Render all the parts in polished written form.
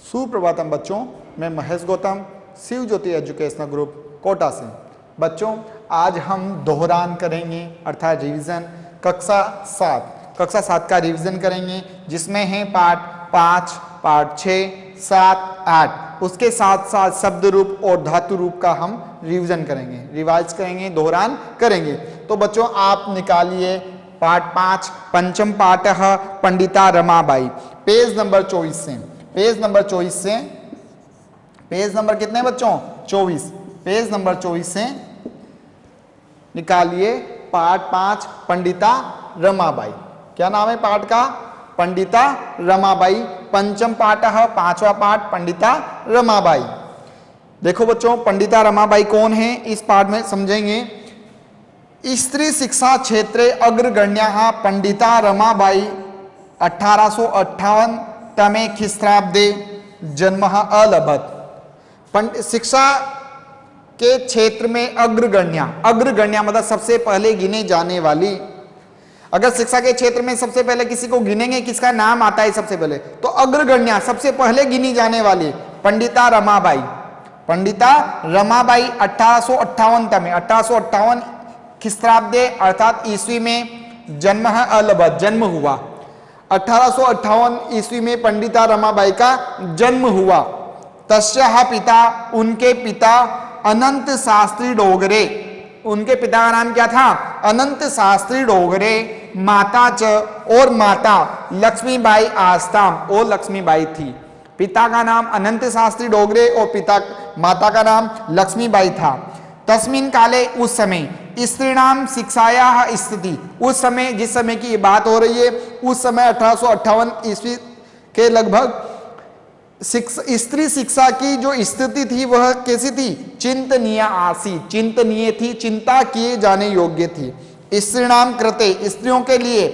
सुप्रभातम बच्चों, मैं महेश गौतम, शिव ज्योति educational group Kota से। बच्चों, आज हम दोहरान करेंगे अर्थात रिवीजन कक्षा सात का रिवीजन करेंगे, जिसमें है पार्ट 5, पार्ट 6, 7, 8। उसके साथ साथ शब्द रूप और धातु रूप का हम रिवीजन करेंगे, रिवाइज करेंगे, दोहरान करेंगे। तो बच्चों, आप निकालिए पार्ट 5 पंचम पाठ पंडिता रमाबाई, पेज नंबर 24 से। पेज नंबर 24 से, पेज नंबर कितने बच्चों? 24। पेज नंबर 24 से निकालिए पाठ 5 पंडिता रमाबाई। क्या नाम है पाठ का? पंडिता रमाबाई। पंचम पाठ पांचवा पाठ पंडिता रमाबाई। देखो बच्चों, पंडिता रमाबाई कौन है इस पाठ में समझेंगे। स्त्री शिक्षा क्षेत्रे अग्रगण्या पंडिता रमाबाई 1858 तमे ख्रीष्टाब्दे जन्म अलभत। शिक्षा के क्षेत्र में अग्रगण्या मतलब सबसे पहले गिने जाने वाली। अगर शिक्षा के क्षेत्र में सबसे पहले किसी को गिनेंगे, किसका नाम आता है सबसे पहले, तो अग्रगण्या सबसे पहले गिनी जाने वाली पंडिता रमाबाई। पंडिता रमाबाई 1858 तमे 1858 ख्रीष्टाब्दे अर्थात ईस्वी में जन्म अलभत जन्म हुआ। 1858 ईस्वी में पंडिता रमाबाई का जन्म हुआ। तस्याः पिता, उनके पिता अनंत शास्त्री डोगरे, उनके पिता का नाम क्या था? अनंत शास्त्री डोगरे। माता च, और माता लक्ष्मीबाई आस्ताम, और लक्ष्मीबाई थी। पिता का नाम अनंत शास्त्री डोगरे और माता का नाम लक्ष्मीबाई था। तस्मिन काले, उस समय, स्त्रीणाम शिक्षायाः स्थिति, उस समय जिस समय की बात हो रही है, उस समय 1858 ईस्वी के लगभग स्त्री शिक्षा की जो स्थिति थी वह कैसी थी? चिंतनीय आसी, चिंतनीय थी, चिंता किए जाने योग्य थी। स्त्रीणाम कृते, स्त्रियों के लिए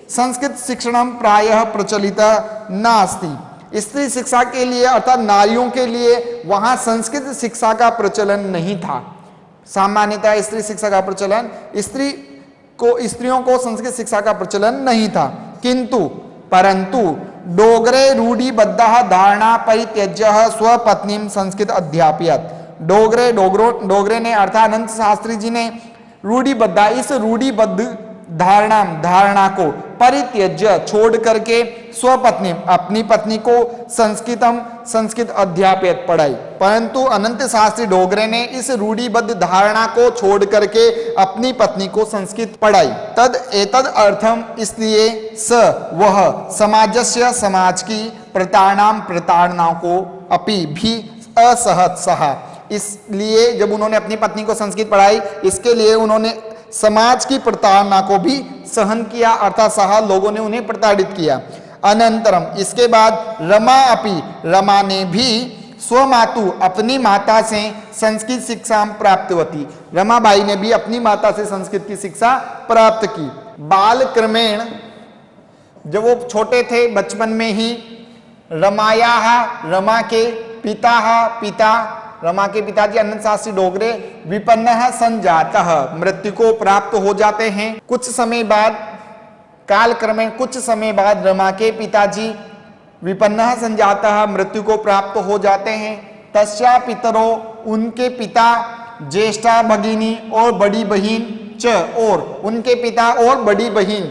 संस्कृत शिक्षणम प्रायः प्रचलित नास्ति, स्त्री शिक्षा के लिए अर्थात नारियों के लिए वहां संस्कृत शिक्षा का प्रचलन नहीं था। सामान्यतः स्त्री शिक्षा का प्रचलन, स्त्रियों को संस्कृत शिक्षा का प्रचलन नहीं था। परंतु डोगरे रूढ़िबद्ध धारणा परित्यज्य स्वपत्नीम संस्कृत अध्यापयत। डोगरे ने अर्थात अनंत शास्त्री जी ने रूढ़िबद्ध, इस रूढ़िबद्ध धारणा को परित्यज्य छोड़ करके स्वपत्नी अपनी पत्नी को संस्कृत अध्यापयत पढ़ाई। परंतु अनंत शास्त्री डोगरे ने इस रूढ़िबद्ध धारणा को छोड़ करके अपनी पत्नी को संस्कृत पढ़ाई। तद एतद अर्थम, इसलिए वह समाज की प्रताड़नाओं को अपि भी असहत सहा। इसलिए जब उन्होंने अपनी पत्नी को संस्कृत पढ़ाई, इसके लिए उन्होंने समाज की प्रताड़ना को भी सहन किया अर्थात सहा, लोगों ने उन्हें प्रताड़ित किया। अनंतरम, इसके बाद रमा ने भी स्वमातु, अपनी माता से संस्कृत शिक्षा प्राप्त होती। रमाबाई ने भी अपनी माता से संस्कृत की शिक्षा प्राप्त की। बाल क्रमेण, जब वो छोटे थे बचपन में ही, रमा के रमा के पिताजी अनंत शास्त्री डोगरे विपन्न संजातः, मृत्यु को प्राप्त हो जाते हैं। कुछ समय बाद, कालक्रमेण कुछ समय बाद रमा के पिताजी विपन्न संजातः, मृत्यु को प्राप्त हो जाते हैं। तस्या पितरो, उनके पिता, ज्येष्ठा भगिनी और बड़ी बहन च, और उनके पिता और बड़ी बहन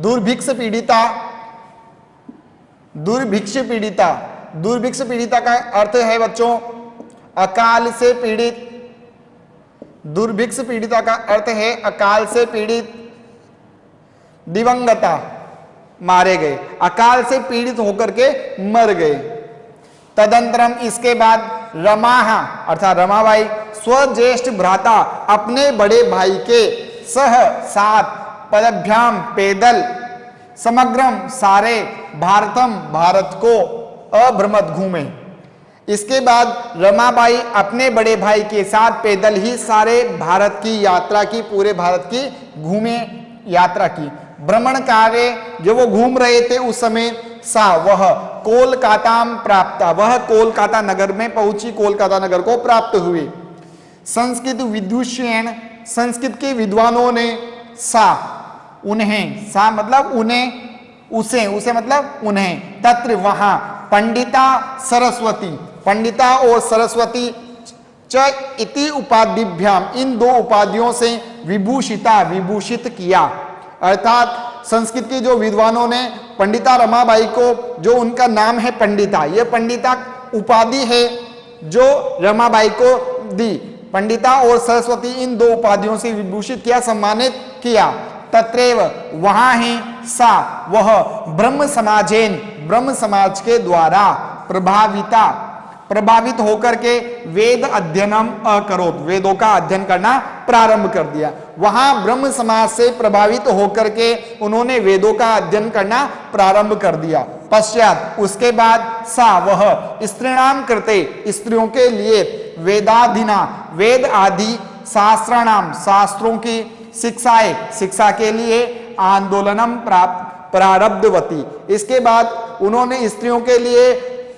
दुर्भिक्ष पीड़िता का अर्थ है बच्चों अकाल से पीड़ित। दुर्भिक्ष पीड़िता का अर्थ है अकाल से पीड़ित। दिवंगता, मारे गए, अकाल से पीड़ित होकर के मर गए। तदंतरम, इसके बाद अर्थात रमाबाई स्वज्येष्ठ भ्राता, अपने बड़े भाई के साथ पदभ्याम पैदल समग्रम सारे भारत को अभ्रमत घूमे। इसके बाद रमाबाई अपने बड़े भाई के साथ पैदल ही सारे भारत की यात्रा की, पूरे भारत की घूमे यात्रा की। भ्रमण कार्य जो वो घूम रहे थे उस समय वह कोलकाताम प्राप्त, वह कोलकाता नगर में पहुंची, कोलकाता नगर को प्राप्त हुई। संस्कृत विदुषेण, संस्कृत के विद्वानों ने उन्हें मतलब उन्हें, उसे मतलब उन्हें, तत्र वहां पंडिता सरस्वती, पंडिता और सरस्वती च इति उपाधिभ्याम, इन दो उपाधियों से विभूषिता, विभूषित किया। अर्थात संस्कृत की जो विद्वानों ने पंडिता रमाबाई को, जो उनका नाम है पंडिता, ये पंडिता उपाधि है जो रमाबाई को दी। पंडिता और सरस्वती इन दो उपाधियों से विभूषित किया, सम्मानित किया। तत्रैव वहां ही सा वह ब्रह्म समाजेन, ब्रह्म समाज के द्वारा प्रभावित होकर के वेद अध्ययनम अकरोत, वेदों का अध्ययन करना प्रारंभ कर दिया। वहां ब्रह्म समाज से प्रभावित होकर के उन्होंने वेदों का अध्ययन करना प्रारंभ कर दिया। पश्चात उसके बाद सा वह स्त्रीणाम कृते, स्त्रियों के लिए वेदाधिना, वेद आदि शास्त्राणाम, शास्त्रों की शिक्षाएं, शिक्षा के लिए आंदोलनम प्रारब्धवती, इसके बाद उन्होंने स्त्रियों के लिए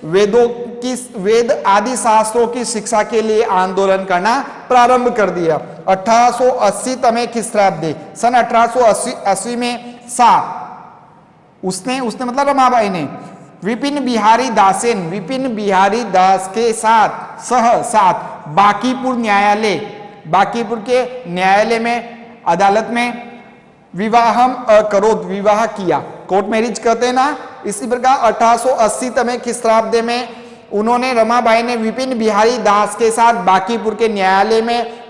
वेदों की, वेद आदि शास्त्रों की शिक्षा के लिए आंदोलन करना प्रारंभ कर दिया। 1880 तमे ख्रीष्टाब्दे, सन 1880 में सा उसने मतलब रमाबाई ने विपिन बिहारी दासेन, विपिन बिहारी दास के साथ बांकीपुर न्यायालय, बांकीपुर के न्यायालय में, अदालत में विवाहम अकरोत, विवाह किया, कोर्ट मैरिज कहते हैं ना। इसी प्रकार 1880 तमे ख्रीष्टाब्दे में उन्होंने, रमाबाई ने विपिन बिहारी दास के साथ बांकीपुर के न्यायालय में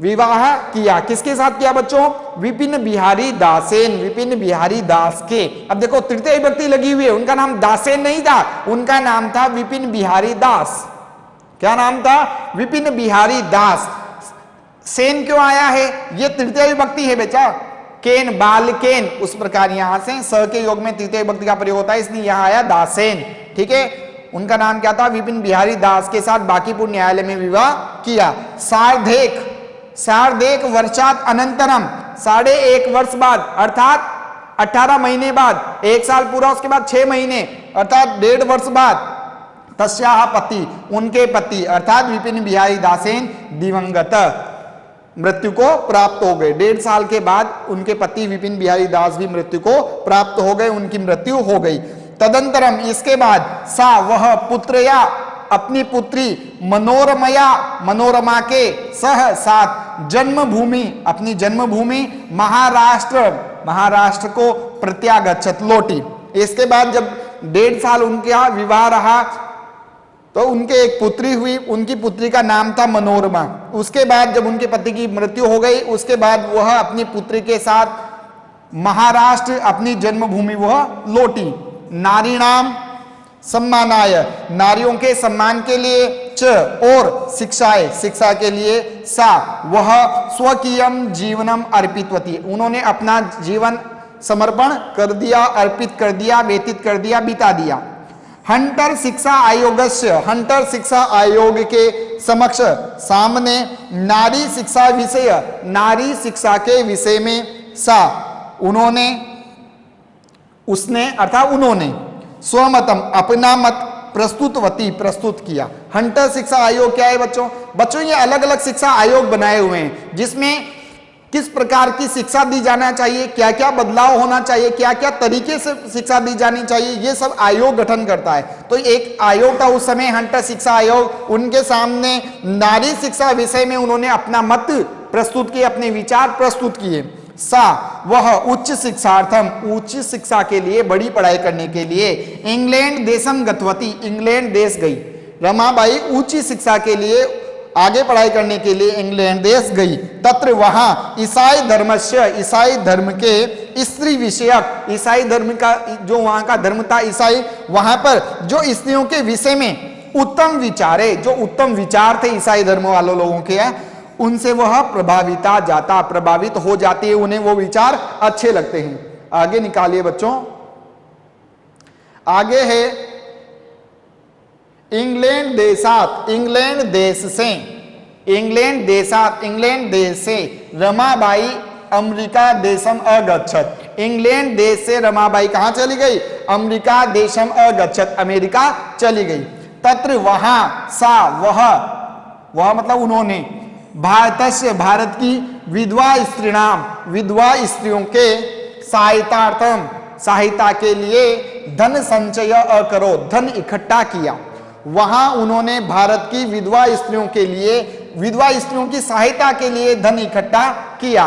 विवाह किया। किसके साथ किया बच्चों? विपिन बिहारी दासेन, विपिन बिहारी दास के। अब देखो तृतीय विभक्ति लगी हुई है, उनका नाम दासेन नहीं था, उनका नाम था विपिन बिहारी दास। क्या नाम था? विपिन बिहारी दास। सेन क्यों आया है? ये तृतीय विभक्ति है बेटा, केन, बाल केन, उस प्रकार यहां से स के योग में तृतीय विभक्ति का प्रयोग होता है, इसलिए यहां आया दासेन। ठीक है, उनका नाम क्या था? विपिन बिहारी दास के साथ बांकीपुर न्यायालय में विवाह किया। सार्धेक वर्षात अनंतरम, 1.5 वर्ष बाद, अर्थात 18 महीने बाद, 1 साल पूरा, उसके बाद 6 महीने, अर्थात 1.5 वर्ष बाद, तस्याः पति, उनके पति अर्थात विपिन बिहारी दासेन दिवंगत, मृत्यु को प्राप्त हो गए। 1.5 साल के बाद उनके पति विपिन बिहारी दास भी मृत्यु को प्राप्त हो गए, उनकी मृत्यु हो गई। तदंतरम, इसके बाद सा वह पुत्रया, अपनी पुत्री मनोरमया, मनोरमा के साथ जन्मभूमि, अपनी जन्मभूमि महाराष्ट्र को प्रत्यागच्छत, लौटी। इसके बाद जब 1.5 साल उनके यहाँ विवाह रहा तो उनके एक पुत्री हुई, उनकी पुत्री का नाम था मनोरमा। उसके बाद जब उनके पति की मृत्यु हो गई, उसके बाद वह अपनी पुत्री के साथ महाराष्ट्र, अपनी जन्मभूमि वह लौटी। नारीणाम सम्मानाय, नारियों के सम्मान के लिए, च और शिक्षाएं, शिक्षा के लिए, सा वह स्वकीयम जीवनम अर्पितवती, उन्होंने अपना जीवन समर्पण कर दिया, अर्पित कर दिया, व्यतीत कर दिया, बिता दिया। हंटर शिक्षा आयोगस्य, हंटर शिक्षा आयोग के समक्ष, सामने, नारी शिक्षा विषय, नारी शिक्षा के विषय में, सा उन्होंने, उसने अर्थात उन्होंने, स्वमतम अपना मत प्रस्तुतवती, प्रस्तुत किया। हंटर शिक्षा आयोग क्या है बच्चों? बच्चों ये अलग अलग शिक्षा आयोग बनाए हुए हैं, जिसमें किस प्रकार की शिक्षा दी जाना चाहिए, क्या क्या बदलाव होना चाहिए, क्या क्या तरीके से शिक्षा दी जानी चाहिए, ये सब आयोग गठन करता है। तो एक आयोग था उस समय, हंटर शिक्षा आयोग, उनके सामने नारी शिक्षा विषय में उन्होंने अपना मत प्रस्तुत किए, अपने विचार प्रस्तुत किए। सा वह उच्च शिक्षार्थम, उच्च शिक्षा के लिए, बड़ी पढ़ाई करने के लिए, इंग्लैंड देशम गतवती, इंग्लैंड देश गई। रमाबाई उच्च शिक्षा के लिए, आगे पढ़ाई करने के लिए इंग्लैंड देश गई। तत्र वहां ईसाई धर्मस्य, ईसाई धर्म के स्त्री विषयक, ईसाई धर्म का जो वहां का धर्म था ईसाई, वहां पर जो स्त्रियों के विषय में उत्तम विचार है, जो उत्तम विचार थे ईसाई धर्म वालों लोगों के, उनसे वह प्रभावित हो जाती है, उन्हें वो विचार अच्छे लगते हैं। आगे निकालिए बच्चों, आगे है इंग्लैंड देशात, इंग्लैंड देश से, इंग्लैंड देशात, इंग्लैंड देश से रमाबाई अमेरिका देशम अगच्छत, इंग्लैंड देश से रमाबाई कहां चली गई? अमेरिका देशम अगच्छत, अमेरिका चली गई। तत्र वहां सा वह मतलब उन्होंने, भारतस्य, भारत की विधवा स्त्रीणाम, विधवा स्त्रियों के सहायतार्थम, सहायता के लिए धन संचय करो, धन इकट्ठा किया। वहां उन्होंने भारत की विधवा स्त्रियों के लिए, विधवा स्त्रियों की सहायता के लिए धन इकट्ठा किया।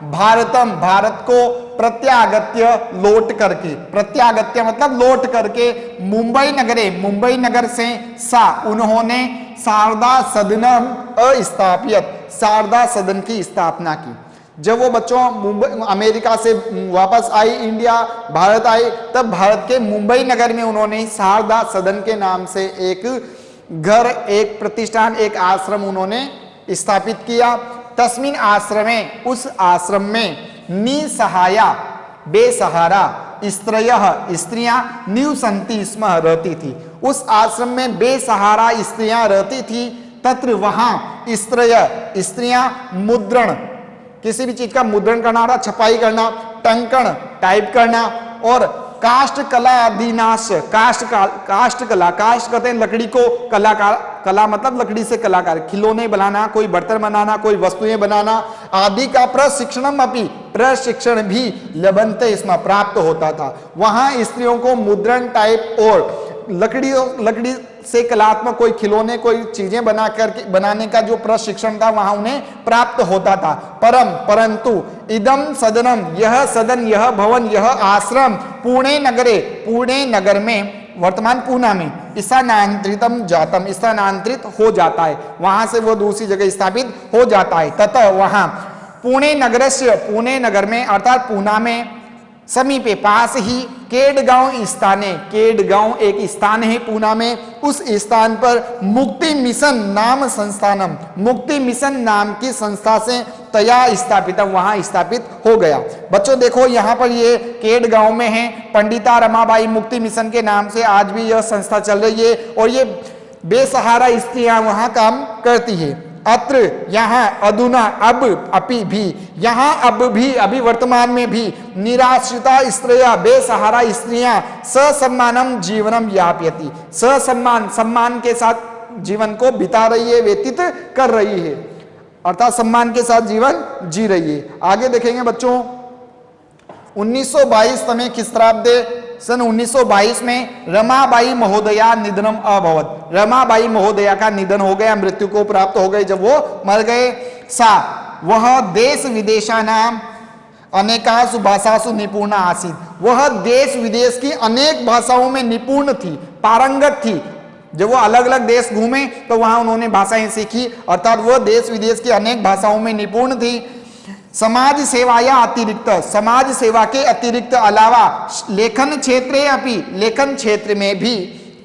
भारतम, भारत को प्रत्यागत्य, लौट करके, प्रत्यागत्य मतलब लौट करके, मुंबई नगरे, मुंबई नगर से सा, उन्होंने शारदा सदनम अस्थापित, शारदा सदन की स्थापना की। जब वो बच्चों मुंबई, अमेरिका से वापस आई, इंडिया, भारत आई, तब भारत के मुंबई नगर में उन्होंने शारदा सदन के नाम से एक घर, एक प्रतिष्ठान, एक आश्रम उन्होंने स्थापित किया। तस्मिन आश्रमे, उस आश्रम में निसहाया, बेसहारा स्त्रयः, स्त्रियां निवसन्ति स्म, रहती थी। उस आश्रम में बेसहारा स्त्रियां रहती थी। तत्र, वहां स्त्रय, स्त्रियां मुद्रण, किसी भी चीज का मुद्रण करना, छपाई करना, टंकण टाइप करना, और काष्ठ कला अधिनाश, काष्ठ कला, काष्ठ कहते हैं लकड़ी को, कलाकार, कला मतलब लकड़ी से कलाकार, खिलौने बनाना, कोई बर्तन बनाना, कोई वस्तुएं बनाना आदि का प्रशिक्षणम अपि, प्रशिक्षण भी लभन्ते इसमें प्राप्त होता था। वहां स्त्रियों को मुद्रण टाइप और लकड़ी से कलात्मक कोई खिलौने, कोई चीजें बना करके बनाने का जो प्रशिक्षण था वहां उन्हें प्राप्त होता था। परंतु इदम सदनम, यह सदन, यह भवन, यह आश्रम पुणे नगरे, पुणे नगर में, वर्तमान पूना में स्थानांतरितम जातम, स्थानांतरित हो जाता है, वहां से वो दूसरी जगह स्थापित हो जाता है। तथा वहां पुणे नगरस्य, पुणे नगर में अर्थात पूना में समीपे, पास ही केडगांव स्थाने, केडगांव एक स्थान है पूना में, उस स्थान पर मुक्ति मिशन नाम संस्थानम, मुक्ति मिशन नाम की संस्था से तया स्थापित, वहां स्थापित हो गया। बच्चों देखो यहाँ पर ये केडगांव में है, पंडिता रमाबाई मुक्ति मिशन के नाम से आज भी यह संस्था चल रही है, और ये बेसहारा स्त्रियां वहां काम करती है। अत्र, यहाँ, अधुना, अब, अपि भी, यहाँ अब भी, अभी वर्तमान में भी, निराश्रिता स्त्रियां, बेसहारा स्त्रियां ससम्मानम जीवनम यापयति, ससम्मान, सम्मान के साथ जीवन को बिता रही है, व्यतीत कर रही है, अर्थात सम्मान के साथ जीवन जी रही है। आगे देखेंगे बच्चों, 1922 तमे ख्रीष्टाब्दे, सन 1922 में रमाबाई महोदया निधनम अभवत, रमाबाई महोदया का निधन हो गया, मृत्यु को प्राप्त हो गए जब वो मर गए। सा, वह देश विदेशानाम अनेकासु भाषासु निपुणा आसीत, वह देश विदेश की अनेक भाषाओं में निपुण थी, पारंगत थी। जब वो अलग अलग देश घूमे तो वहां उन्होंने भाषाएं सीखी, अर्थात वह देश विदेश की अनेक भाषाओं में निपुण थी। समाज सेवा या अतिरिक्त, समाज सेवा के अतिरिक्त अलावा लेखन क्षेत्रे अपि, लेखन क्षेत्र में भी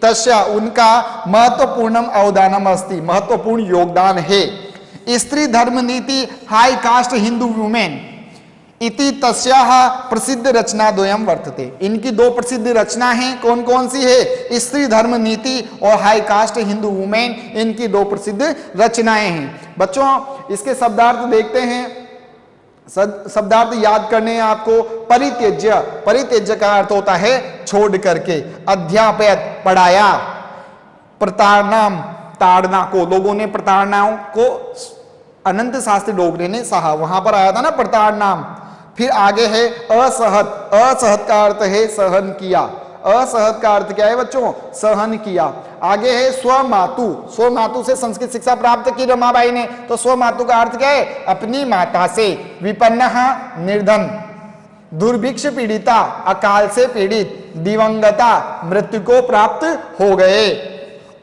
तस्या, उनका महत्वपूर्ण अवदानम अस्ति, महत्वपूर्ण योगदान है। स्त्री धर्म नीति हाई कास्ट हिंदू वुमेन इति तस्याः प्रसिद्ध रचना द्वयम वर्तते, इनकी दो प्रसिद्ध रचना हैं, कौन कौन सी है? स्त्री धर्म नीति और हाई कास्ट हिंदू वुमेन, इनकी दो प्रसिद्ध रचनाएं हैं। बच्चों इसके शब्दार्थ देखते हैं, शब्दार्थ याद करने हैं आपको। परित्यज्य, परित्यज्य का अर्थ होता है छोड़ करके, अध्यापयत पढ़ाया, प्रताड़नाम ताड़ना को, लोगों ने प्रताड़नाओं को अनंत शास्त्री डोगरे ने सहा, वहां पर आया था ना प्रताड़नाम। फिर आगे है असहत, असहत का अर्थ है सहन किया, असहत का अर्थ क्या है बच्चों? सहन किया। आगे है स्वमातु, स्वमातु से संस्कृत शिक्षा प्राप्त की रमाबाई ने, तो स्वमातु का अर्थ क्या है? अपनी माता से। विपन्नः निर्धन, दुर्भिक्ष पीड़िता, अकाल से पीड़ित, दिवंगता मृत्यु को प्राप्त हो गए।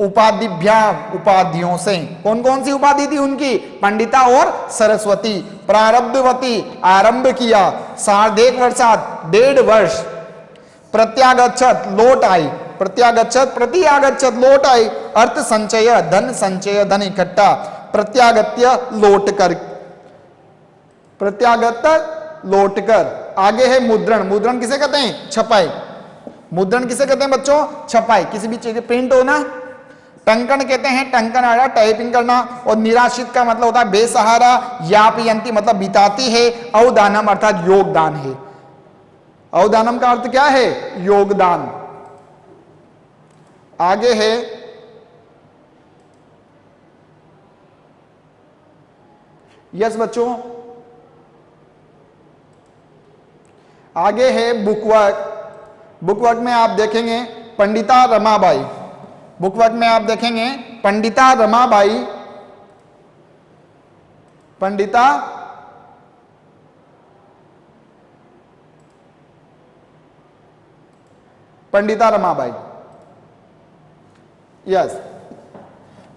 उपाधिभ्याम, उपाधियों से, कौन कौन सी उपाधि थी उनकी? पंडिता और सरस्वती। प्रारब्धवती, आरंभ किया, 1.5 वर्षात, 1.5 वर्ष। प्रत्यागच्छत, लौट आई, प्रत्यागच्छत प्रत्यागच्छत, लौट आई। अर्थ संचय, धन संचय, धन इकट्ठा। प्रत्यागत्य, लौट कर, प्रत्यागत लौट कर। आगे है मुद्रण, मुद्रण किसे कहते हैं? छपाई। मुद्रण किसे कहते हैं बच्चों? छपाई, किसी भी चीज प्रिंट होना। टंकन कहते हैं, टंकन आ रहा टाइपिंग करना। और निराश्रित का मतलब होता है बेसहारा। यापयंती मतलब बिताती है। अवदानम अर्थात योगदान है। अवदानम का अर्थ क्या है? योगदान। आगे है यस बच्चों, आगे है बुकवर्क, बुकवर्क में आप देखेंगे पंडिता रमाबाई, बुकवर्क में आप देखेंगे पंडिता रमाबाई, पंडिता रमाबाई, यस,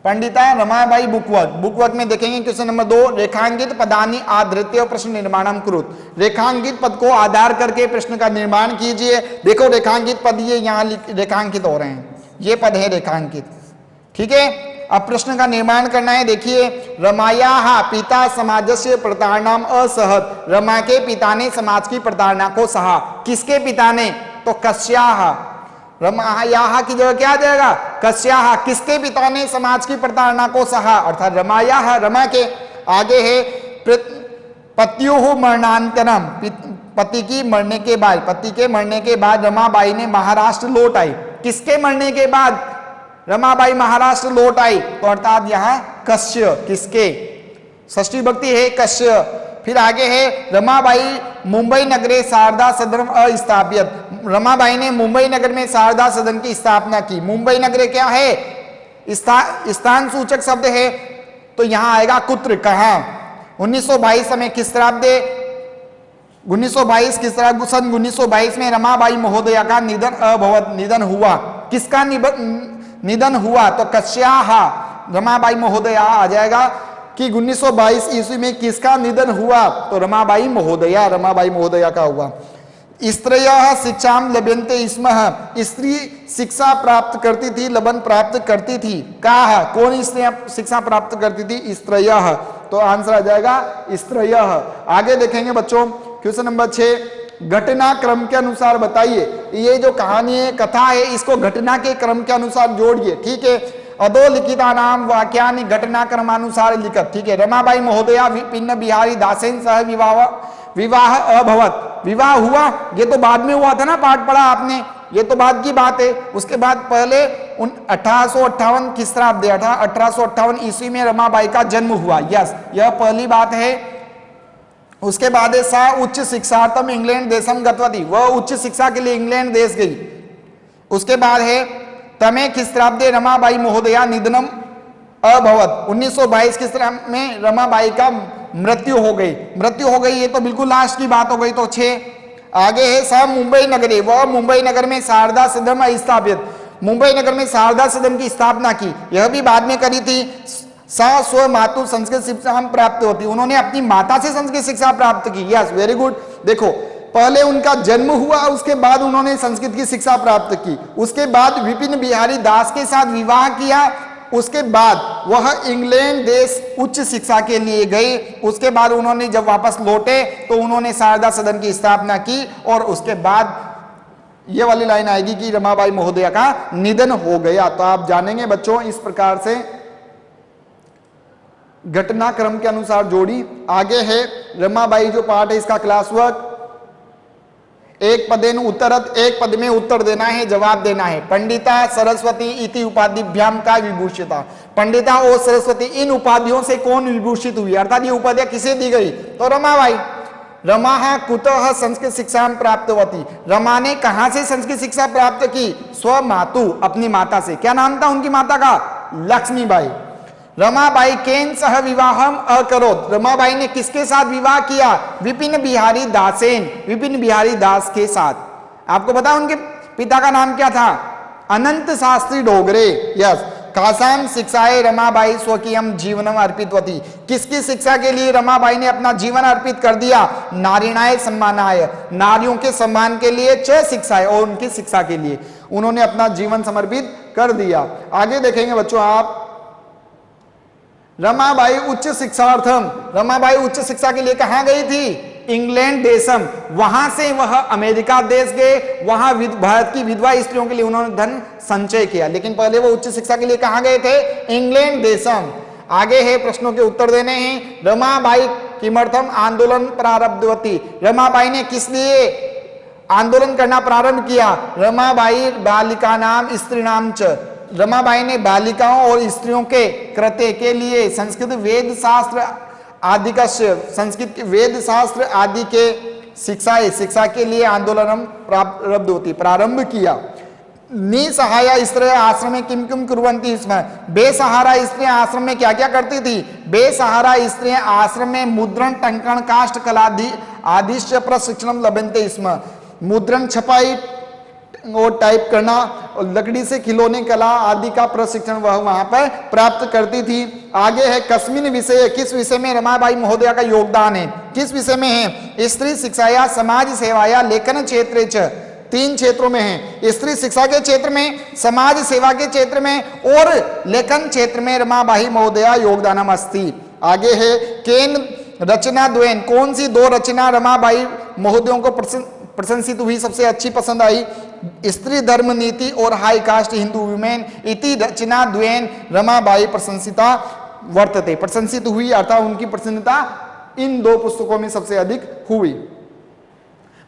पंडिता रमाबाई बुकवर्क। बुकवर्क में देखेंगे क्वेश्चन नंबर 2, रेखांकित पदानि आधृत्य प्रश्न निर्माणम कुरुत। रेखांकित पद को आधार करके प्रश्न का निर्माण कीजिए। देखो रेखांकित पद ये यहाँ रेखांकित हो रहे हैं, ये पद है रेखांकित, ठीक है। अब प्रश्न का निर्माण करना है। देखिए, रमायाः पिता समाजस्य प्रताड़नाम असहत। रमा के पिता ने समाज की प्रताड़ना को सहा। किसके पिता ने? तो कस्याः। रमायाः की जगह क्या आ जाएगा? कस्याः। किसके पिता ने समाज की प्रताड़ना को सहा? अर्थात रमायाः, रमा के। आगे है पत्युः मरणांतरम। पति की मरने के बाद, पति के मरने के बाद रमाबाई ने महाराष्ट्र लौट आई। किसके मरने के बाद रमाबाई महाराष्ट्र लौट आई? तो अर्थात यहां कस्य, किसके, षष्ठी विभक्ति है कस्य। फिर आगे है रमाबाई मुंबई नगरे शारदा सदन अस्थापित। रमाबाई ने मुंबई नगर में शारदा सदन की स्थापना की। मुंबई नगरे क्या है? स्थान सूचक शब्द है, तो यहां आएगा कुत्र, कहां। 1922 में किस्त्राब्दे 1922 किस्रा सन 1922 में रमाबाई महोदया का निधन अभवत, निधन हुआ। किसका निधन हुआ? तो कस्याः। रमाबाई महोदया आ जाएगा कि 1922 ईस्वी में किसका निधन हुआ? तो रमाबाई महोदया, रमाबाई महोदया का हुआ। स्त्रियः शिक्षाम लभ्यन्ते स्मः। स्त्री शिक्षा प्राप्त करती थी, लबन प्राप्त करती थी। काः, कौन स्त्रियां शिक्षा प्राप्त करती थी? स्त्रियः। तो आंसर आ जाएगा स्त्रियः। आगे देखेंगे बच्चों क्वेश्चन नंबर 6, घटना क्रम के अनुसार बताइए। ये जो कहानी है, कथा है, इसको घटना के क्रम के अनुसार जोड़िए, ठीक है। अधोलिखिता नाम वाक्यानि घटना क्रमानुसार लिखत, ठीक है। रमाबाई महोदया विपिन बिहारी दासेन सह विवाह अभवत। विवाह हुआ, ये तो बाद में हुआ था ना, पाठ पढ़ा आपने, ये तो बाद की बात है। उसके बाद पहले 1858 किस्त्राब्द 1858 ईस्वी में रमाबाई का जन्म हुआ, यस, यह पहली बात है। उसके बाद सा उच्च शिक्षार्थम इंग्लैंड देशम गतवती, वह उच्च शिक्षा के लिए इंग्लैंड देश गई। उसके बाद है तमे किस्त्राब्दे रमाबाई महोदया निधनम अभवत। 1922 किस्त्राब्द में रमाबाई का मृत्यु हो गई, ये तो बिल्कुल लास्ट की बात हो गई। तो 6 आगे है स मुंबई नगरे, वह मुंबई नगर में शारदा सदन स्थापित। मुंबई नगर में शारदा सदन की स्थापना की, यह भी बाद में करी थी। सा स्व मातु संस्कृत शिक्षा प्राप्त होती, उन्होंने अपनी माता से संस्कृत शिक्षा प्राप्त की, यस, वेरी गुड। देखो पहले उनका जन्म हुआ, उसके बाद उन्होंने संस्कृत की शिक्षा प्राप्त की। उसके बाद विपिन बिहारी दास के साथ विवाह किया। उसके बाद वह इंग्लैंड देश उच्च शिक्षा के लिए गए। उसके बाद उन्होंने जब वापस लौटे तो उन्होंने शारदा सदन की स्थापना की। और उसके बाद ये वाली लाइन आएगी कि रमाबाई महोदया का निधन हो गया। तो आप जानेंगे बच्चों इस प्रकार से घटनाक्रम के अनुसार जोड़ी। आगे है रमाबाई जो पार्ट है इसका क्लास वर्क। एक पदेन उत्तरत, एक पद में उत्तर देना है, जवाब देना है। पंडिता सरस्वती इति उपाधिभ्याम का विभूषिता। पंडिता और सरस्वती इन उपाधियों से कौन विभूषित हुई, अर्थात ये उपाधियां किसे दी गई? तो रमाबाई। रमा कुतः संस्कृत शिक्षा प्राप्तवती, रमा ने कहां से संस्कृत शिक्षा प्राप्त की? स्व मातु, अपनी माता से। क्या नाम था उनकी माता का? लक्ष्मीबाई। रमाबाई केन सह विवाहम अकरोत, रमाबाई ने किसके साथ विवाह किया? विपिन बिहारी दासेन, विपिन बिहारी दास के साथ। आपको पता उनके पिता का नाम क्या था? अनंत शास्त्री डोगरे, यस। कासाम शिक्षाए रमाबाई स्वकीयम जीवनम अर्पितवती, किसकी शिक्षा के लिए रमाबाई ने अपना जीवन अर्पित कर दिया? नारीणाय सम्मानाय, नारियों के सम्मान के लिए, च शिक्षाए, और उनकी शिक्षा के लिए उन्होंने अपना जीवन समर्पित कर दिया। आगे देखेंगे बच्चों आप रमाबाई उच्च शिक्षार्थम, रमाबाई उच्च शिक्षा के लिए कहां गई थी? इंग्लैंड देशम। वहां से वह अमेरिका देश गए, वहां भारत की विधवा स्त्रियों के लिए उन्होंने धन संचय किया। लेकिन पहले वो उच्च शिक्षा के लिए कहां गए थे? इंग्लैंड देशम। आगे है प्रश्नों के उत्तर देने हैं। रमाबाई किमर्थम आंदोलन प्रारब्धवती, रमाबाई ने किस लिए आंदोलन करना प्रारंभ किया? रमाबाई बालिका नाम स्त्री नाम च, रमाबाई ने बालिकाओं और स्त्रियों के कृत्य के लिए संस्कृत वेद शास्त्र आदि का, संस्कृत वेद शास्त्र आदि के शिक्षा है, शिक्षा के लिए आंदोलन प्रारब्ध होती, प्रारंभ किया। निसहाया स्त्री आश्रम में किम किम कुर्वन्ति स्म, बेसहारा स्त्रियां आश्रम में क्या क्या करती थी? बेसहारा स्त्रियां आश्रम में मुद्रण, टंकण, काष्ठ कलादि आदिश्य प्रशिक्षण लभन्ते स्म। मुद्रण, छपाई और टाइप करना और लकड़ी से खिलौने कला आदि का प्रशिक्षण वह वहां पर प्राप्त करती थी। आगे है कस्मिन विषय, किस विषय में रमाबाई महोदया का योगदान है? किस विषय में है? स्त्री शिक्षाया, समाज सेवाया, लेखन क्षेत्रे च, 3 क्षेत्रों में है। स्त्री शिक्षा के क्षेत्र में, समाज सेवा के क्षेत्र में और लेखन क्षेत्र में रमाबाई महोदया योगदानम अस्ति। आगे है केन रचना द्वयन, कौन सी 2 रचना रमाबाई महोदयों को प्रशंसित हुई, सबसे अच्छी पसंद आई? स्त्री धर्म नीति और हाई कास्ट हिंदू विमेन इति रचना द्वयन रमाबाई प्रशंसिता वर्तते, प्रशंसित हुई अर्थात उनकी प्रसन्नता इन 2 पुस्तकों में सबसे अधिक हुई।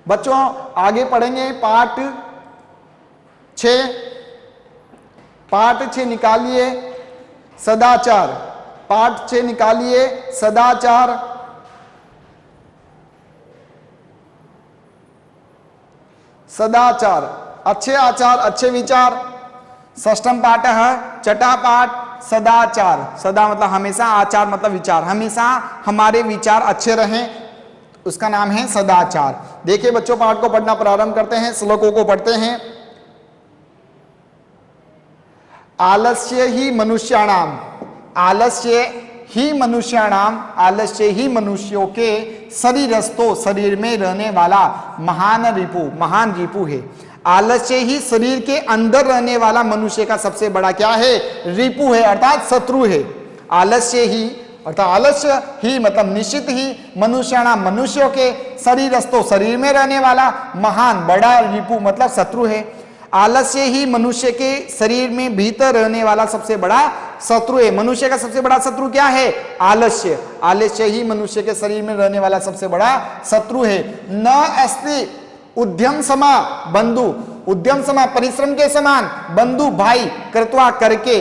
बच्चों आगे पढ़ेंगे पाठ 6। पाठ 6 निकालिए सदाचार, पाठ 6 निकालिए सदाचार। सदाचार, अच्छे आचार, अच्छे विचार। षष्ठम पाठ है छठा पाठ सदाचार। सदा मतलब हमेशा, आचार मतलब विचार, हमेशा हमारे विचार अच्छे रहें, उसका नाम है सदाचार। देखिए बच्चों पाठ को पढ़ना प्रारंभ करते हैं, श्लोकों को पढ़ते हैं। आलस्य ही मनुष्याणाम, आलस्य ही मनुष्याणाम, आलस्य ही मनुष्यों के शरीरस्थो, शरीर में रहने वाला महान रिपु, महान रिपु है। आलस्य ही शरीर के अंदर रहने वाला मनुष्य का सबसे बड़ा क्या है? रिपु है, अर्थात शत्रु है। आलस्य ही अर्थात आलस्य ही मतलब निश्चित ही, मनुष्याणाम मनुष्यों के, शरीरस्थो शरीर में रहने वाला, महान बड़ा, रिपु मतलब शत्रु है। आलस्य ही मनुष्य के शरीर में भीतर रहने वाला सबसे बड़ा शत्रु है। मनुष्य का सबसे बड़ा शत्रु क्या है? आलस्य। आलस्य ही मनुष्य के शरीर में रहने वाला सबसे बड़ा शत्रु है। न अस्ति उद्यम समा बंधु, उद्यम समा परिश्रम के समान, बंधु भाई, कृत्वा करके,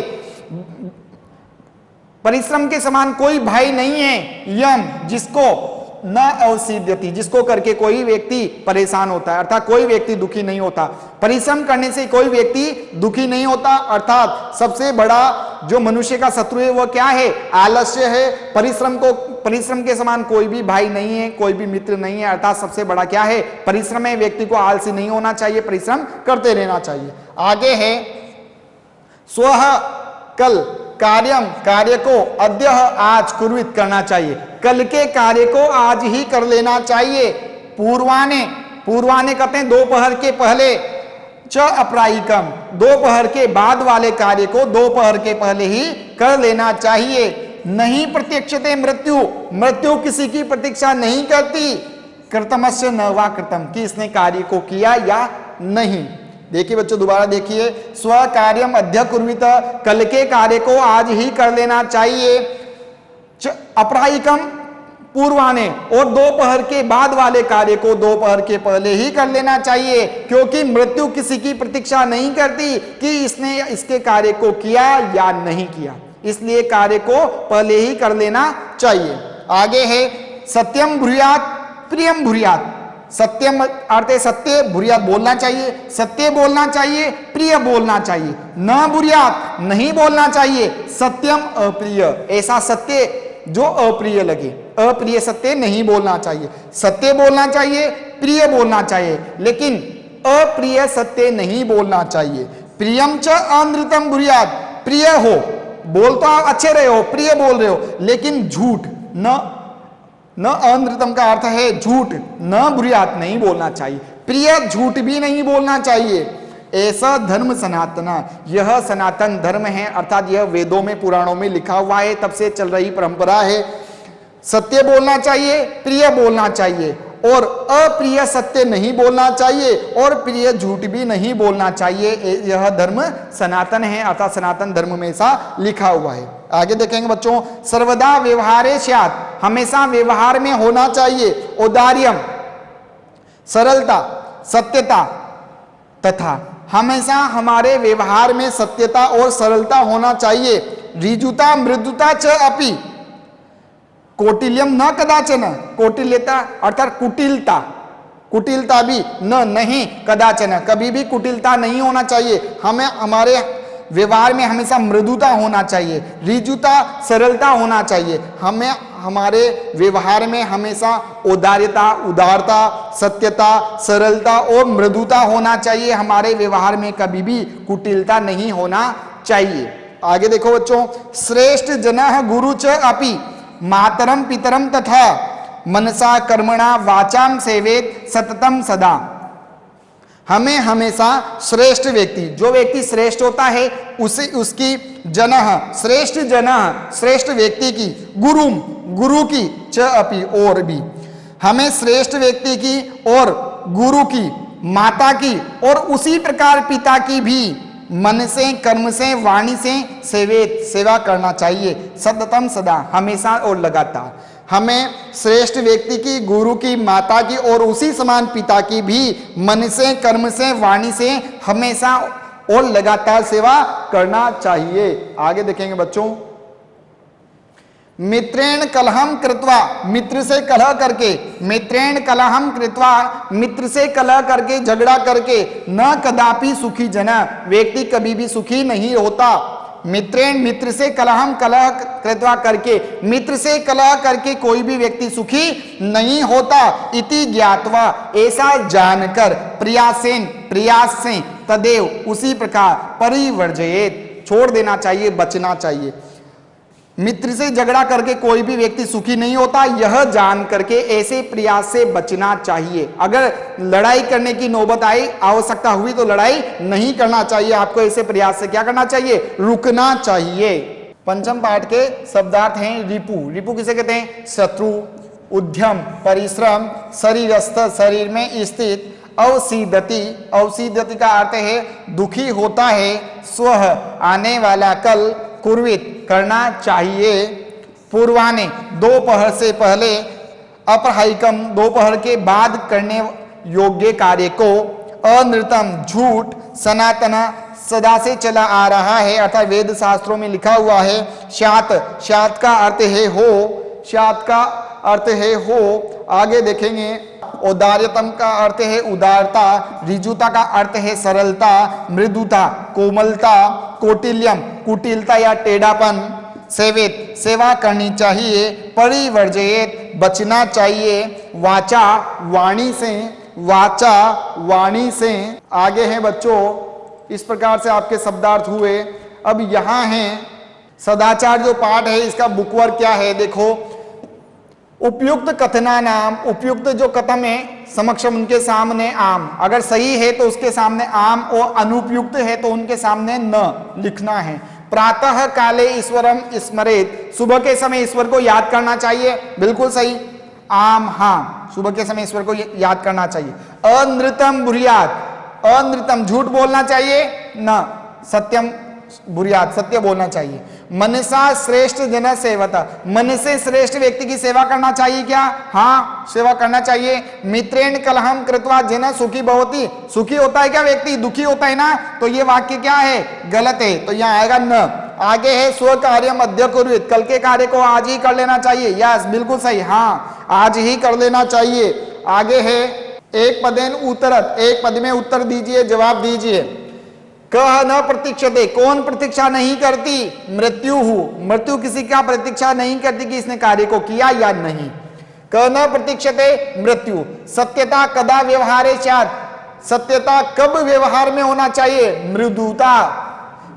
परिश्रम के समान कोई भाई नहीं है। यम जिसको न अवसिद्यति, जिसको करके कोई व्यक्ति परेशान होता है, अर्थात कोई व्यक्ति दुखी नहीं होता। परिश्रम करने से कोई व्यक्ति दुखी नहीं होता, अर्थात सबसे बड़ा जो मनुष्य का शत्रु है वो क्या है? आलस्य है। परिश्रम के समान कोई भी भाई नहीं है, कोई भी मित्र नहीं है, अर्थात सबसे बड़ा क्या है? परिश्रम है। व्यक्ति को आलसी नहीं होना चाहिए, परिश्रम करते रहना चाहिए। आगे है स्वः कल कार्यम, कार्य को अद्य आज कुर्वित करना चाहिए, कल के कार्य को आज ही कर लेना चाहिए। पूर्वाने, पूर्वाने कहते हैं दोपहर के पहले, च अपराहिकम दोपहर के बाद वाले कार्य को दोपहर के पहले ही कर लेना चाहिए। नहीं प्रत्यक्षते मृत्यु, मृत्यु किसी की प्रतीक्षा नहीं करती। कृतमस्य न वा कृतम, कि इसने कार्य को किया या नहीं। देखिए बच्चों दोबारा देखिए, स्व कार्यम अद्य कुर्वित, कल के कार्य को आज ही कर लेना चाहिए। अपराहिकम पूर्वाने, और दोपहर के बाद वाले कार्य को दोपहर के पहले ही कर लेना चाहिए, क्योंकि मृत्यु किसी की प्रतीक्षा नहीं करती कि इसने इसके कार्य को किया या नहीं किया, इसलिए कार्य को पहले ही कर लेना चाहिए। आगे है सत्यम भूयात् प्रियम भूयात्, सत्यम अर्थ सत्य, भूयात् बोलना चाहिए, सत्य बोलना चाहिए, प्रिय बोलना चाहिए। न भूयात् नहीं बोलना चाहिए, सत्यम अप्रिय, ऐसा सत्य जो अप्रिय लगे, अप्रिय सत्य नहीं बोलना चाहिए। सत्य बोलना चाहिए, प्रिय बोलना चाहिए, लेकिन अप्रिय सत्य नहीं बोलना चाहिए। प्रियम च अनृतम भूयात्, प्रिय हो, बोल तो आप अच्छे रहे हो, प्रिय बोल रहे हो, लेकिन झूठ न अनृतम का अर्थ है झूठ, न भूयात् नहीं बोलना चाहिए, प्रिय झूठ भी नहीं बोलना चाहिए। ऐसा धर्म सनातना, यह सनातन धर्म है, अर्थात यह वेदों में पुराणों में लिखा हुआ है, तब से चल रही परंपरा है। सत्य बोलना चाहिए, प्रिय बोलना चाहिए, और अप्रिय सत्य नहीं बोलना चाहिए, और प्रिय झूठ भी नहीं बोलना चाहिए। यह धर्म सनातन है, अर्थात सनातन धर्म में ऐसा लिखा हुआ है। आगे देखेंगे बच्चों, सर्वदा व्यवहारे स्यात्, हमेशा व्यवहार में होना चाहिए। औदार्यम सरलता, सत्यता, तथा हमेशा हमारे व्यवहार में सत्यता और सरलता होना चाहिए। ऋजुता मृदुता च अपि, कौटिल्यम न कदाचन, कौटिल्यता अर्थात कुटिलता, कुटिलता भी न, नहीं, कदाचन, कभी भी कुटिलता नहीं होना चाहिए। हमें हमारे व्यवहार में हमेशा मृदुता होना चाहिए, ऋजुता, सरलता होना चाहिए। हमें हमारे व्यवहार में हमेशा औदार्यता, उदारता, सत्यता, सरलता और मृदुता होना चाहिए। हमारे व्यवहार में कभी भी कुटिलता नहीं होना चाहिए। आगे देखो बच्चों, श्रेष्ठ जनः गुरु च अपि मातरम पितरम तथा मनसा कर्मणा वाचाम सेवेत सततम सदा। हमें हमेशा श्रेष्ठ व्यक्ति, जो व्यक्ति श्रेष्ठ होता है उसे, उसकी जनः, श्रेष्ठ जनः, श्रेष्ठ व्यक्ति की, गुरु, गुरु की, च अपि, और भी, हमें श्रेष्ठ व्यक्ति की और गुरु की, माता की और उसी प्रकार पिता की भी मन से, कर्म से, वाणी से सेवेत, सेवा करना चाहिए, सततम सदा, हमेशा और लगातार। हमें श्रेष्ठ व्यक्ति की, गुरु की, माता की और उसी समान पिता की भी मन से, कर्म से, वाणी से हमेशा और लगातार सेवा करना चाहिए। आगे देखेंगे बच्चों, मित्रेण कलहम कृत्वा, मित्र से कलह करके, मित्रेण कलहम कृत्वा, मित्र से कलह करके, झगड़ा करके, न कदापि सुखी जन, व्यक्ति कभी भी सुखी नहीं होता। मित्रेण, मित्र से कलहम, कलह कृत्वा करके, मित्र से कलह करके कोई भी व्यक्ति सुखी नहीं होता। इति ज्ञात्वा, ऐसा जानकर, प्रयासेन, प्रयास से, तदेव, उसी प्रकार, परिवर्जयेत, छोड़ देना चाहिए, बचना चाहिए। मित्र से झगड़ा करके कोई भी व्यक्ति सुखी नहीं होता, यह जान करके ऐसे प्रयास से बचना चाहिए। अगर लड़ाई करने की नौबत आई, आवश्यकता हुई तो लड़ाई नहीं करना चाहिए। आपको ऐसे प्रयास से क्या करना चाहिए? रुकना चाहिए। पंचम पाठ के शब्दार्थ हैं रिपु। रिपु किसे कहते हैं? शत्रु, उद्यम, परिश्रम, शरीरस्थ, शरीर में स्थित, अवसीदति, अवसीदति का अर्थ है दुखी होता है, स्वः, आने वाला, कल, कुर्वित, करना चाहिए, पूर्वाने, दोपहर से पहले, अपराह्निकम, दोपहर के बाद करने योग्य कार्य को, अनृतम, झूठ, सनातन, सदा से चला आ रहा है, अर्थात वेद शास्त्रों में लिखा हुआ है, श्यात, श्यात का अर्थ है हो, श्यात का अर्थ है हो। आगे देखेंगे, औदार्यतम का अर्थ है उदारता, ऋजुता का अर्थ है सरलता, मृदुता, कोमलता, कौटिल्यम, कुटिलता या टेढ़ापन, सेवेत, सेवा करनी चाहिए, परिवर्जयेत, बचना चाहिए, वाचा, वाणी से, वाचा, वाणी से। आगे हैं बच्चों, इस प्रकार से आपके शब्दार्थ हुए। अब यहां है सदाचार जो पाठ है, इसका बुकवर्क क्या है देखो। उपयुक्त कथना नाम, उपयुक्त जो कथन है समक्षम उनके सामने आम, अगर सही है तो उसके सामने आम, और अनुपयुक्त है तो उनके सामने न लिखना है। प्रातः काले ईश्वरम स्मरेत, सुबह के समय ईश्वर को याद करना चाहिए, बिल्कुल सही, आम, हाँ, सुबह के समय ईश्वर को याद करना चाहिए। अनृतम बुरियात, अनृतम, झूठ बोलना चाहिए न, सत्यम बुरियात, सत्य बोलना चाहिए। मनसा श्रेष्ठ जन सेवता, मन से श्रेष्ठ व्यक्ति की सेवा करना चाहिए क्या? हाँ, सेवा करना चाहिए। मित्रेण कलहम कृत्वा जन सुखी भवति, सुखी होता है क्या व्यक्ति? दुखी होता है ना, तो ये वाक्य क्या है? गलत है, तो यहाँ आएगा न। आगे है स्व कार्य मध्य कुर्वित, कल के कार्य को आज ही कर लेना चाहिए, यस बिल्कुल सही, हाँ आज ही कर लेना चाहिए। आगे है एक पदेन उत्तरत, एक पद में उत्तर दीजिए, जवाब दीजिए। कह न प्रतीक्षते, कौन प्रतीक्षा नहीं करती? मृत्यु, मृत्यु किसी का प्रतीक्षा नहीं करती कि इसने कार्य को किया या नहीं। कह न प्रतीक्षते मृत्यु। सत्यता कदा व्यवहारे स्यात्, सत्यता कब व्यवहार में होना चाहिए? मृदुता।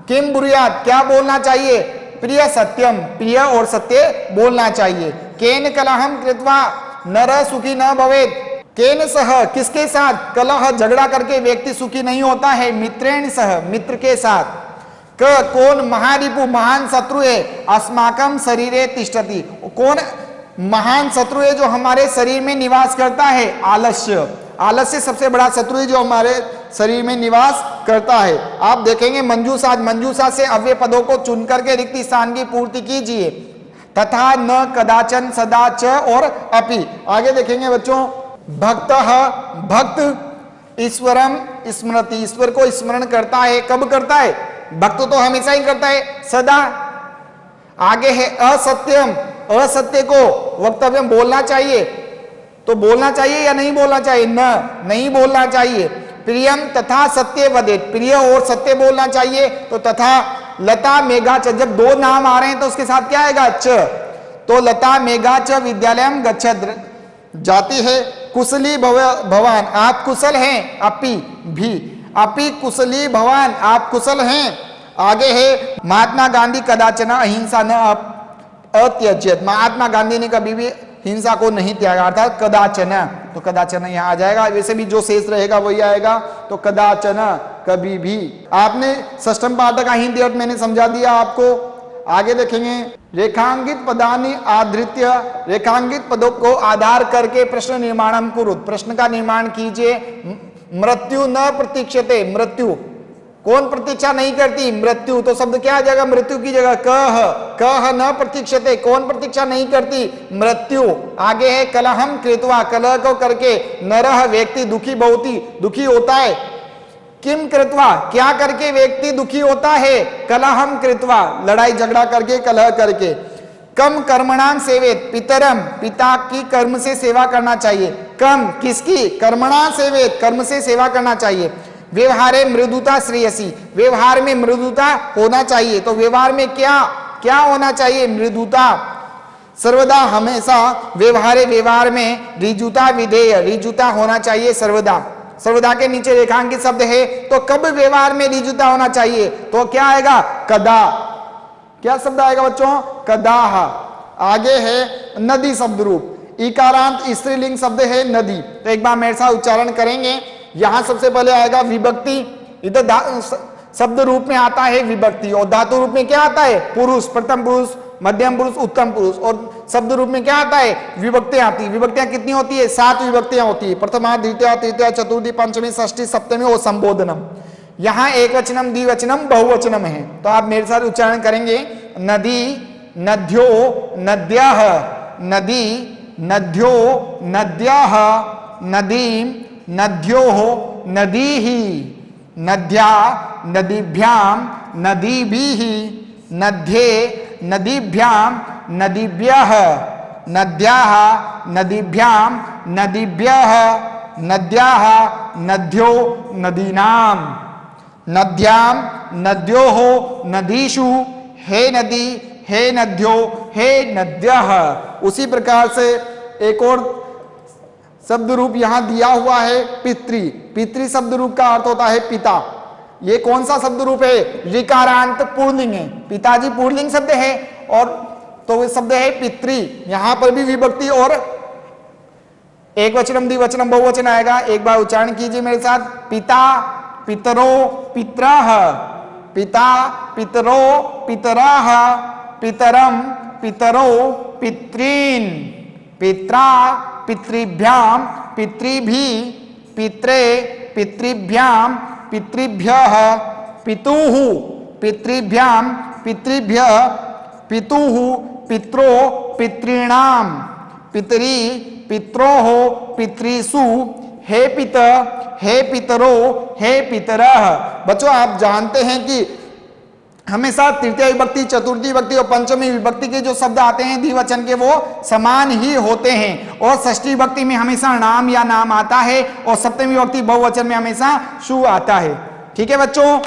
किम ब्रूयात्, क्या बोलना चाहिए? प्रिय सत्यम, प्रिय और सत्य बोलना चाहिए। केन कलहम कृत्वा नर सुखी न भवेत्, केन सह, किसके साथ? कलह, झगड़ा करके व्यक्ति सुखी नहीं होता है, मित्रेण सह, मित्र के साथ। क, कौन? महारिपु, महान शत्रु है, अस्माकम शरीरे तिष्ठति, कौन महान शत्रु है जो हमारे शरीर में निवास करता है? आलस्य, आलस्य सबसे बड़ा शत्रु है जो हमारे शरीर में निवास करता है। आप देखेंगे मंजूषा, मंजूषा से अव्यय पदों को चुन करके रिक्त स्थान की पूर्ति कीजिए। तथा, न, कदाचन, सदा, च और अपि। आगे देखेंगे बच्चों, भक्त, भक्त ईश्वरम स्मृति, ईश्वर को स्मरण करता है, कब करता है? भक्त तो हमेशा ही करता है, सदा। आगे है असत्यम, असत्य को वक्तव्य बोलना चाहिए, तो बोलना चाहिए या नहीं बोलना चाहिए? न, नहीं बोलना चाहिए। प्रियम तथा सत्य वदेत, प्रिय और सत्य बोलना चाहिए। तो तथा लता मेघा च, जब दो नाम आ रहे हैं तो उसके साथ क्या आएगा? च। तो लता मेघा च विद्यालयम गच्छत जाती है। कुशली भवान, आप कुशल हैं। अपि भी, अपि कुशली भवान, आप कुशल हैं। आगे है महात्मा गांधी कदाचन अहिंसा न अत्यज्यत, महात्मा गांधी ने कभी भी हिंसा को नहीं त्यागा, अर्थात कदाचन। तो कदाचन यहाँ आ जाएगा, वैसे भी जो शेष रहेगा वही आएगा। तो कदाचन, कभी भी। आपने षष्ठम पाठ का हिंदी अर्थ मैंने समझा दिया आपको। आगे देखेंगे, रेखांकित पदानि आधृत्य, रेखांकित पदों को आधार करके प्रश्न निर्माणम कुरुत, प्रश्न का निर्माण कीजिए। मृत्यु न प्रतीक्षते, मृत्यु कौन प्रतीक्षा नहीं करती? मृत्यु। तो शब्द क्या आ जाएगा मृत्यु की जगह? कह, कह न प्रतीक्षते, कौन प्रतीक्षा नहीं करती? मृत्यु। आगे है कलहम कृत्वा, कलह को करके। नरह, व्यक्ति दुखी बहुती, दुखी होता है। किम कृत्वा, क्या करके व्यक्ति दुखी होता है? कलहम कृत्वा, लड़ाई झगड़ा करके, कलह करके। कम कर्मणाम सेवेत, पितरम, पिता की कर्म से सेवा करना चाहिए। कम, किसकी? कर्मणा सेवेत, कर्म से सेवा करना चाहिए। व्यवहारे मृदुता श्रेयसी, व्यवहार में मृदुता होना चाहिए। तो व्यवहार में क्या क्या होना चाहिए? मृदुता। सर्वदा, हमेशा। व्यवहारे, व्यवहार में। रिजुता विधेय, रिजुता होना चाहिए सर्वदा। सर्वदा के नीचे रेखांकित शब्द है, तो कब व्यवहार में रिजुता होना चाहिए? तो क्या आएगा? कदा। क्या शब्द आएगा बच्चों? कदाह। आगे है नदी शब्द रूप, इकारांत स्त्रीलिंग शब्द है नदी। तो एक बार मेरे साथ उच्चारण करेंगे। यहां सबसे पहले आएगा विभक्ति, इधर शब्द रूप में आता है विभक्ति, और धातु रूप में क्या आता है? पुरुष, प्रथम पुरुष, मध्यम पुरुष, उत्तम पुरुष। और शब्द रूप में क्या आता है? विभक्तियां आती है। विभक्तियां कितनी होती है? 7 विभक्तियां होती है। प्रथमा, द्वितीय, तृतीय, चतुर्थी, पंचमी, षष्ठी, सप्तमी और संबोधनम। यहाँ एक वचनम, द्विवचनम, बहुवचनम है। तो आप मेरे साथ उच्चारण करेंगे। नदी, नद्यो, नद्यः, नदी, नद्यो, नद्यः, नदीम, नद्योः, नदीः, नद्या, नदीभ्याम, नदीभिः, नद्ये, नदीभ्याम, नदीभ्यः, नद्याः, नदीभ्याम, नदीभ्यः, नद्याः, नद्यो, नदीनाम, नद्याम, नद्योः, नदीषु, हे नदी, हे नद्यो, हे नद्यः। उसी प्रकार से एक और शब्द रूप यहां दिया हुआ है पितृ। पितृ शब्द रूप का अर्थ होता है पिता। ये कौन सा शब्द रूप है? ऋकारांत पुल्लिंग है। पिताजी पुल्लिंग शब्द है, और तो वो शब्द है पितृ। यहां पर भी विभक्ति और एक वचनम, द्विवचनम, बहुवचन आएगा। एक बार उच्चारण कीजिए मेरे साथ। पिता, पितरो, पितरः, पिता, पितरो, पितरः, पितरम, पितरो, पितॄन्, पित्रा, पितृभ्याम, पितृभि, पित्रे, पितृभ्याम, पितृभ्यः, पितुः, पितृभ्याम, पितृभ्यः, पितुः, पित्रो, पितॄणाम, पितरी, पित्रोः, पितृसु, हे पित, हे पितरो, हे पितरः। बच्चों आप जानते हैं कि हमेशा तृतीय विभक्ति, चतुर्थी विभक्ति और पंचमी विभक्ति के जो शब्द आते हैं द्विवचन के, वो समान ही होते हैं। और षष्ठी विभक्ति में हमेशा नाम या नाम आता है, और सप्तमी विभक्ति बहुवचन में हमेशा शु आता है। ठीक है बच्चों।